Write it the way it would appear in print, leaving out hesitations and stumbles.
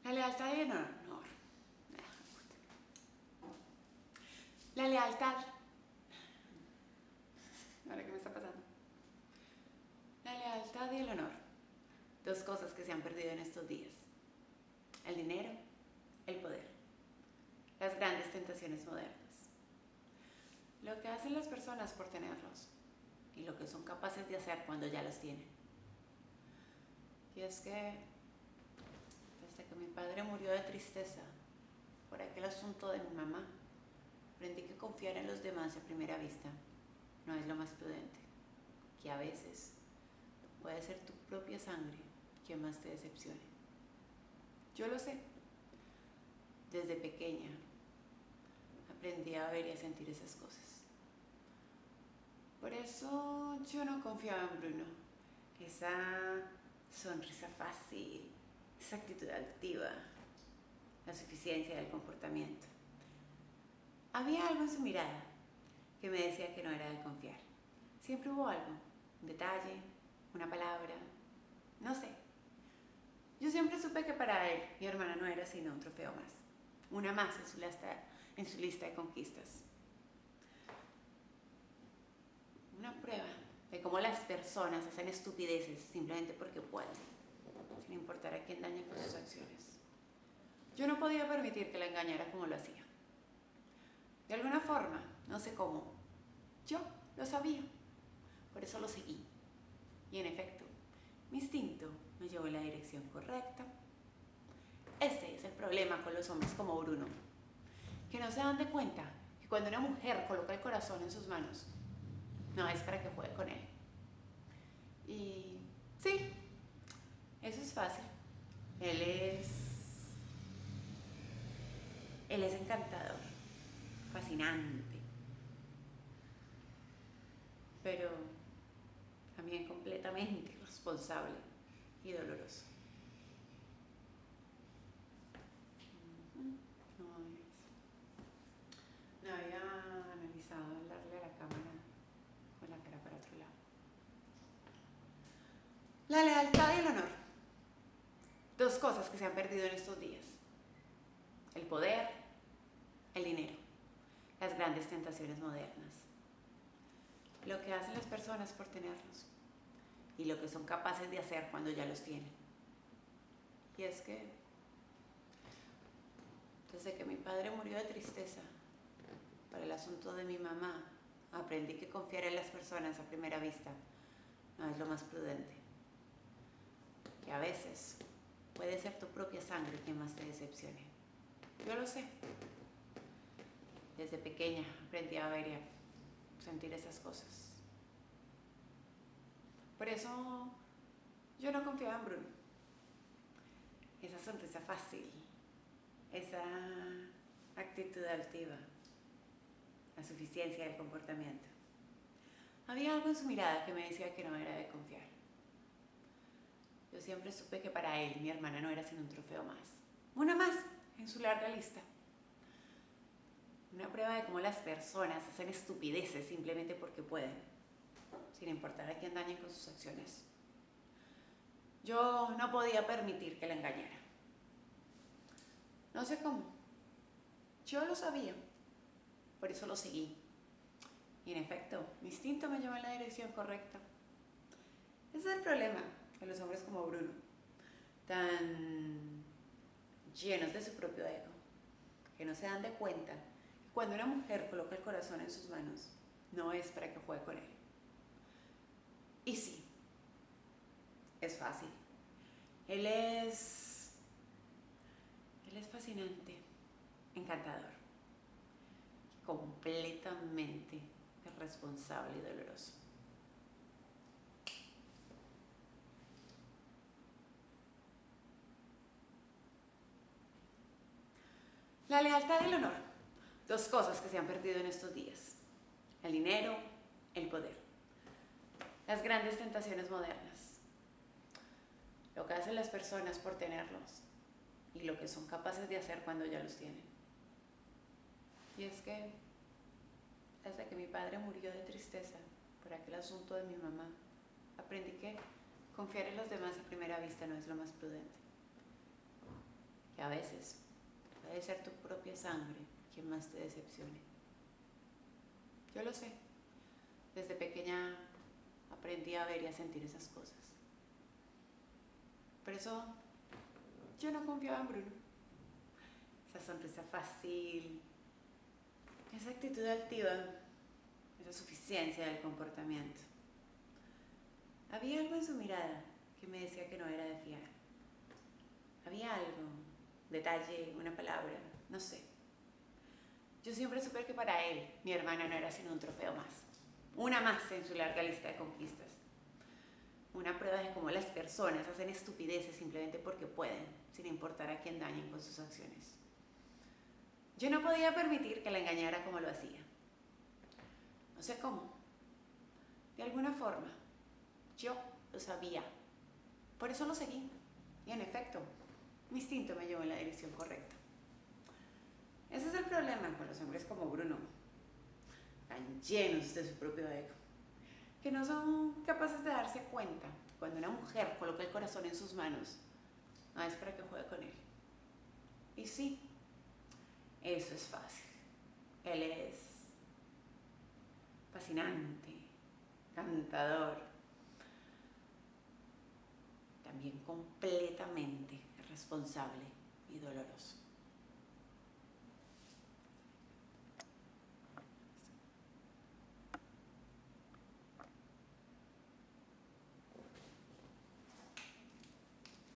La lealtad y el honor. La lealtad. ¿Ahora qué me está pasando? La lealtad y el honor. Dos cosas que se han perdido en estos días. El dinero, el poder. Las grandes tentaciones modernas. Lo que hacen las personas por tenerlos y lo que son capaces de hacer cuando ya los tienen. Y es que desde que mi padre murió de tristeza por aquel asunto de mi mamá, aprendí que confiar en los demás a primera vista no es lo más prudente, que a veces puede ser tu propia sangre quien más te decepcione. Yo lo sé. Desde pequeña aprendí a ver y a sentir esas cosas. Por eso yo no confiaba en Bruno. Esa sonrisa fácil, esa actitud altiva, la suficiencia del comportamiento. Había algo en su mirada que me decía que no era de confiar. Siempre hubo algo, un detalle, una palabra, no sé. Yo siempre supe que para él mi hermana no era sino un trofeo más, una más en su lista de conquistas. Una prueba de cómo las personas hacen estupideces simplemente porque pueden, sin importar a quién dañen con sus acciones. Yo no podía permitir que la engañara como lo hacía. De alguna forma, no sé cómo, yo lo sabía, por eso lo seguí. Y en efecto, mi instinto me llevó en la dirección correcta. Este es el problema con los hombres como Bruno, que no se dan de cuenta que cuando una mujer coloca el corazón en sus manos, no es para que juegue con él. Y sí, eso es fácil. Él es encantador, fascinante, pero también completamente irresponsable y doloroso. No había analizado el darle a la cámara con la cara para otro lado. La lealtad y el honor. Dos cosas que se han perdido en estos días. El poder, el dinero. Las grandes tentaciones modernas. Lo que hacen las personas por tenerlos y lo que son capaces de hacer cuando ya los tienen. Y es que desde que mi padre murió de tristeza por el asunto de mi mamá, aprendí que confiar en las personas a primera vista no es lo más prudente, que a veces puede ser tu propia sangre quien más te decepcione. Yo lo sé. Desde pequeña aprendí a ver y a sentir esas cosas. Por eso yo no confiaba en Bruno. Esa sonrisa fácil, esa actitud altiva, la suficiencia del comportamiento. Había algo en su mirada que me decía que no era de confiar. Yo siempre supe que para él mi hermana no era sino un trofeo más, una más en su larga lista. Una prueba de cómo las personas hacen estupideces simplemente porque pueden, sin importar a quién dañen con sus acciones. Yo no podía permitir que la engañara. No sé cómo. Yo lo sabía. Por eso lo seguí. Y en efecto, mi instinto me llevó en la dirección correcta. Ese es el problema de los hombres como Bruno, tan llenos de su propio ego, que no se dan de cuenta que cuando una mujer coloca el corazón en sus manos, no es para que juegue con él. Y sí, es fácil. Él es fascinante, encantador, completamente irresponsable y doloroso. La lealtad y el honor. Dos cosas que se han perdido en estos días. El dinero, el poder. Las grandes tentaciones modernas. Lo que hacen las personas por tenerlos y lo que son capaces de hacer cuando ya los tienen. Y es que desde que mi padre murió de tristeza por aquel asunto de mi mamá, aprendí que confiar en los demás a primera vista no es lo más prudente, que a veces puede ser tu propia sangre quien más te decepcione. Yo lo sé. Desde pequeña aprendí a ver y a sentir esas cosas. Por eso yo no confiaba en Bruno. Esa sonrisa fácil, esa actitud altiva, esa suficiencia del comportamiento. Había algo en su mirada que me decía que no era de fiar. Había algo, detalle, una palabra, no sé. Yo siempre supe que para él, mi hermana no era sino un trofeo más. Una más en su larga lista de conquistas. Una prueba de cómo las personas hacen estupideces simplemente porque pueden, sin importar a quién dañen con sus acciones. Yo no podía permitir que la engañara como lo hacía. No sé cómo. De alguna forma, yo lo sabía. Por eso lo seguí. Y en efecto, mi instinto me llevó en la dirección correcta. Ese es el problema con los hombres como Bruno, tan llenos de su propio ego, que no son capaces de darse cuenta cuando una mujer coloca el corazón en sus manos, no es para que juegue con él. Y sí, eso es fácil. Él es fascinante, encantador, también completamente irresponsable y doloroso.